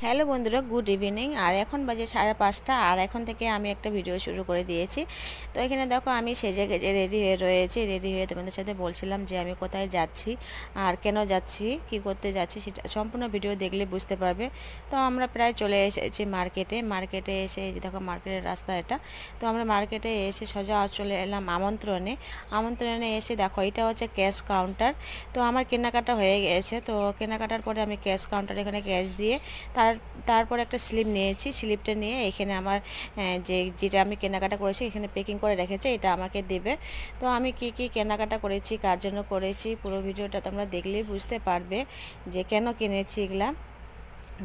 Hello বন্ধুরা, good evening. আর এখন বাজে 5:30 আর এখন থেকে আমি একটা ভিডিও শুরু করে দিয়েছি। তো এখানে দেখো আমি সেজে গেজে রেডি হয়ে রয়েছি। রেডি হয়ে তোমাদের সাথে বলছিলাম যে আমি কোথায় যাচ্ছি আর কেন যাচ্ছি, কি করতে যাচ্ছি, সেটা সম্পূর্ণ ভিডিও দেখলে বুঝতে পারবে। তো আমরা প্রায় চলে এসেছি মার্কেটে এসে, এই যে দেখো মার্কেটের রাস্তা এটা। তো আমরা মার্কেটে এসে সোজা চলে এলাম আমন্ত্রণে এসে দেখো এটা হচ্ছে ক্যাশ কাউন্টার। তো আমার কেনাকাটা হয়ে গেছে। তো কেনাকাটার পরে আমি ক্যাশ কাউন্টার এখানে ক্যাশ দিয়ে তারপর একটা স্লিপ নিয়েছি। স্লিপটা নিয়ে এখানে আমার যেটা আমি কেনাকাটা করেছি এখানে পেকিং করে রেখেছে, এটা আমাকে দেবে। তো আমি কি কি কেনাকাটা করেছি, কার জন্য করেছি, পুরো ভিডিওটা তোমরা দেখলেই বুঝতে পারবে যে কেন কিনেছি এগুলা।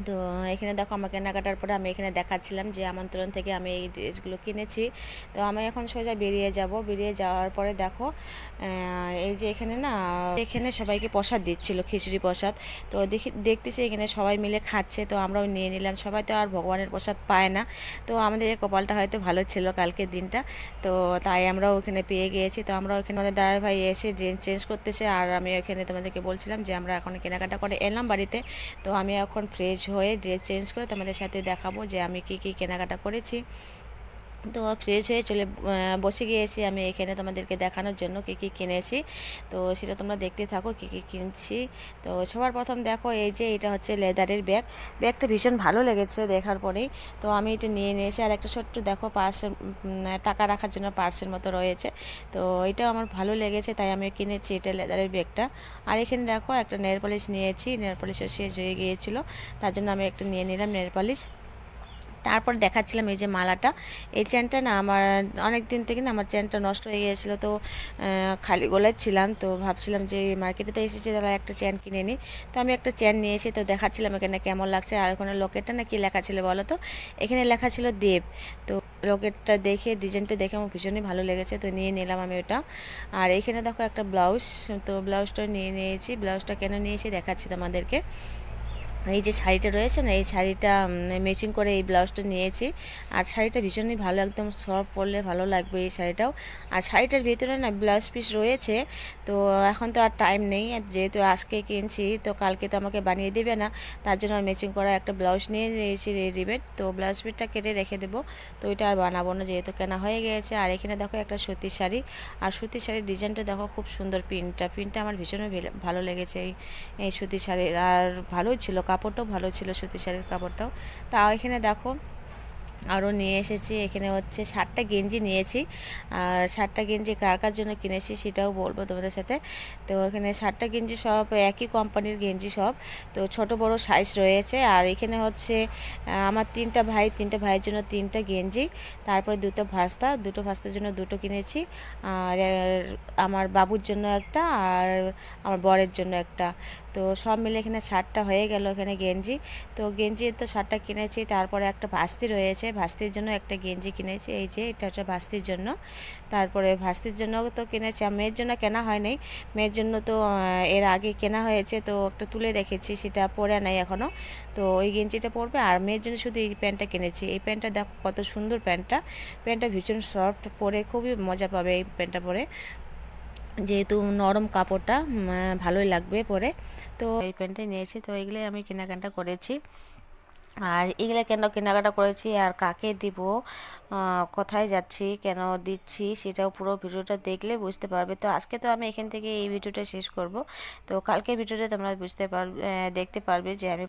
তো এখানে দেখো আমার কেনাকাটার পরে আমি এখানে দেখাচ্ছিলাম যে আমন্ত্রণ থেকে আমি এই ড্রেসগুলো কিনেছি। তো আমি এখন সোজা বেরিয়ে যাওয়ার পরে দেখো এই যে এখানে সবাইকে প্রসাদ দিচ্ছিল, খিচুড়ি প্রসাদ। তো দেখতেছি এখানে সবাই মিলে খাচ্ছে, তো আমরাও নিয়ে নিলাম। সবাই তো আর ভগবানের প্রসাদ পায় না, তো আমাদের এই কপালটা হয়তো ভালো ছিল কালকের দিনটা। তো তাই আমরাও ওখানে পেয়ে গিয়েছি। তো আমরা ওখানে আমাদের দাঁড়ার ভাই এসে ড্রেস চেঞ্জ করতেছে, আর আমি ওখানে তোমাদেরকে বলছিলাম যে আমরা এখন কেনাকাটা করে এলাম বাড়িতে। তো আমি এখন ফ্রেশ হয়ে ড্রেস চেঞ্জ করে তোমাদের সাথে দেখাবো যে আমি কি কি কেনাকাটা করেছি। তো ফ্রেশ হয়ে বসে গিয়েছি আমি এখানে তোমাদেরকে দেখানোর জন্য কি কি কিনেছি। তো সেটা তোমরা দেখতে থাকো কি কি কিনছি। তো সবার প্রথম দেখো এই যে এটা হচ্ছে লেদারের ব্যাগটা ভীষণ ভালো লেগেছে দেখার পরেই। তো আমি এটা নিয়ে নিয়েছি। আর একটা ছোট্ট দেখো পার্সের, টাকা রাখার জন্য পার্সের মতো রয়েছে। তো এটাও আমার ভালো লেগেছে, তাই আমি কিনেছি এটা লেদারের ব্যাগটা। আর এখানে দেখো একটা নেল পলিশ নিয়েছি, নেল পলিশের শেষ হয়ে গিয়েছিল, তার জন্য আমি একটা নিয়ে নিলাম নেল পলিশ। তারপর দেখাচ্ছিলাম এই যে মালাটা, এই চেনটা না আমার অনেক দিন থেকে না আমার চেনটা নষ্ট হয়ে গিয়েছিলো। তো খালি গলায় ছিলাম, তো ভাবছিলাম যে মার্কেটেতে এসেছে তারা একটা চেন কিনে নিই। তো আমি একটা চেন নিয়েছি, তো দেখাচ্ছিলাম এখানে কেমন লাগছে। আর ওখানে লকেটটা না কি লেখা ছিল বলো তো, এখানে লেখা ছিল দেব। তো লকেটটা দেখে, ডিজাইনটা দেখে আমার ভীষণই ভালো লেগেছে, তো নিয়ে নিলাম আমি ওটা। আর এখানে দেখো একটা ব্লাউজ, তো ব্লাউজটা নিয়ে নিয়েছি। ব্লাউজটা কেন নিয়েছি দেখাচ্ছি তোমাদেরকে। এই যে শাড়িটা রয়েছে না, এই শাড়িটা ম্যাচিং করে এই ব্লাউজটা নিয়েছি। আর শাড়িটা ভীষণই ভালো, একদম সফট পরলে ভালো লাগবে এই শাড়িটাও। আর শাড়িটার ভিতরে না ব্লাউজ পিস রয়েছে। তো এখন তো আর টাইম নেই, যেহেতু আজকে কিনছি তো কালকে তো আমাকে বানিয়ে দেবে না, তার জন্য ম্যাচিং করা একটা ব্লাউজ নিয়ে নিয়েছি রেডিমেড। তো ব্লাউজ পিসটা কেটে রেখে দেবো, তো ওইটা আর বানাবো না যেহেতু কেনা হয়ে গিয়েছে। আর এখানে দেখো একটা সুতির শাড়ি, আর সুতির শাড়ির ডিজাইনটা দেখো খুব সুন্দর। প্রিন্টটা আমার ভীষণই ভালো লেগেছে এই সুতির শাড়ির। আর ভালোই ছিল, কাপড়টাও ভালো ছিল সুতির শাড়ির কাপড়টাও। তাও এখানে দেখো আরও নিয়ে এসেছি। এখানে হচ্ছে 7টা গেঞ্জি নিয়েছি। আর 7টা গেঞ্জি কার কার জন্য কিনেছি সেটাও বলবো তোমাদের সাথে। তো এখানে 7টা গেঞ্জি সব একই কোম্পানির গেঞ্জি সব। তো ছোট বড় সাইজ রয়েছে। আর এখানে হচ্ছে আমার 3টা ভাইয়ের জন্য 3টা গেঞ্জি। তারপরে দুটো ভাস্তার জন্য দুটো কিনেছি। আর আমার বাবুর জন্য একটা, আর আমার বরের জন্য একটা। তো সব মিলে এখানে 7টা হয়ে গেল এখানে গেঞ্জি। তো গেঞ্জি তো 7টা কিনেছি। তারপরে একটা ভাস্তি রয়েছে, ভাস্তির জন্য একটা গেঞ্জি কিনেছি। এই যে এটা হচ্ছে ভাস্তির জন্য। তারপরে ভাস্তির জন্য তো কিনেছি, মেয়ের জন্য কেনা হয় নাই। মেয়ের জন্য তো এর আগে কেনা হয়েছে, তো একটা তুলে রেখেছি, সেটা পরে নাই এখনও। তো ওই গেঞ্জিটা পরবে। আর মেয়ের জন্য শুধু এই প্যান্টটা কিনেছি। এই প্যান্টটা দেখো কত সুন্দর প্যান্টটা ভীষণ সফট, পরে খুবই মজা পাবে এই প্যান্টটা পরে, যেহেতু নরম কাপড়টা ভালোই লাগবে পরে। তো এই প্যান্টটাই নিয়েছি। তো এগুলোই আমি কেনাকাটা করেছি। আর এগুলো কেন কেনাকাটা করেছি আর কাকে দিব, কোথায় যাচ্ছি, কেন দিচ্ছি, সেটাও পুরো ভিডিওটা দেখলে বুঝতে পারবে। তো আজকে তো আমি এখান থেকে এই ভিডিওটা শেষ করব। তো কালকের ভিডিওটা তোমরা দেখতে পারবে যে আমি